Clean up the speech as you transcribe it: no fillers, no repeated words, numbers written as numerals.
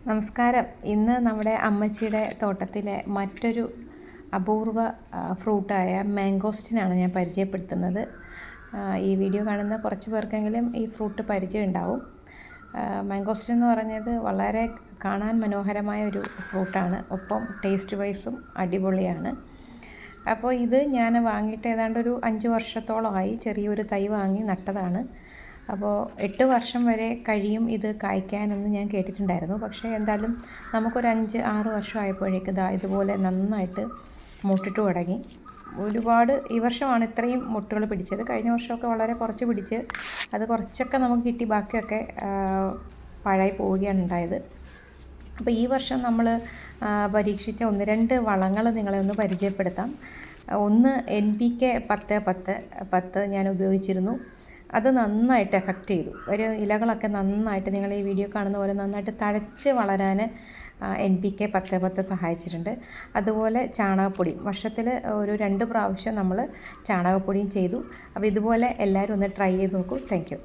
നമസ്കാരം. ഇന്ന് നമ്മുടെ അമ്മച്ചിയുടെ തോട്ടത്തിലെ മറ്റൊരു അപൂർവ ഫ്രൂട്ടായ മാംഗോസ്റ്റിനാണ് ഞാൻ പരിചയപ്പെടുത്തുന്നത്. ഈ വീഡിയോ കാണുന്ന കുറച്ച് പേർക്കെങ്കിലും ഈ ഫ്രൂട്ട് പരിചയം ഉണ്ടാവും. മാംഗോസ്റ്റിൻ എന്ന് പറഞ്ഞത് വളരെ കാണാൻ മനോഹരമായ ഒരു ഫ്രൂട്ടാണ്. ഒപ്പം ടേസ്റ്റ് വൈസും അടിപൊളിയാണ്. അപ്പോൾ ഇത് ഞാൻ വാങ്ങിയിട്ട് ഏതാണ്ട് ഒരു 5 വർഷത്തോളമായി. ചെറിയൊരു തൈ വാങ്ങി നട്ടതാണ്. അപ്പോൾ 8 വർഷം വരെ കഴിയും ഇത് കായ്ക്കാനെന്ന് ഞാൻ കേട്ടിട്ടുണ്ടായിരുന്നു. പക്ഷേ എന്തായാലും നമുക്കൊരു 5-6 വർഷമായപ്പോഴേക്ക് ഇതുപോലെ നന്നായിട്ട് മുട്ടിട്ട് തുടങ്ങി. ഒരുപാട് ഈ വർഷമാണ് ഇത്രയും മുട്ടുകൾ പിടിച്ചത്. കഴിഞ്ഞ വർഷമൊക്കെ വളരെ കുറച്ച് പിടിച്ച് അത് കുറച്ചൊക്കെ നമുക്ക് കിട്ടി, ബാക്കിയൊക്കെ പാഴായി പോവുകയാണ് ഉണ്ടായത്. അപ്പോൾ ഈ വർഷം നമ്മൾ പരീക്ഷിച്ച 1-2 വളങ്ങൾ നിങ്ങളെ ഒന്ന് പരിചയപ്പെടുത്താം. ഒന്ന് NPK 10-10 ഞാൻ ഉപയോഗിച്ചിരുന്നു. അത് നന്നായിട്ട് എഫക്റ്റ് ചെയ്തു. ഒരു ഇലകളൊക്കെ നന്നായിട്ട് നിങ്ങൾ ഈ വീഡിയോ കാണുന്ന പോലെ നന്നായിട്ട് തഴച്ച് വളരാൻ NPK 10-10 സഹായിച്ചിട്ടുണ്ട്. അതുപോലെ ചാണകപ്പൊടി വർഷത്തിൽ ഒരു 2 പ്രാവശ്യം നമ്മൾ ചാണകപ്പൊടിയും ചെയ്തു. അപ്പോൾ ഇതുപോലെ എല്ലാവരും ഒന്ന് ട്രൈ ചെയ്ത് നോക്കൂ. Thank you.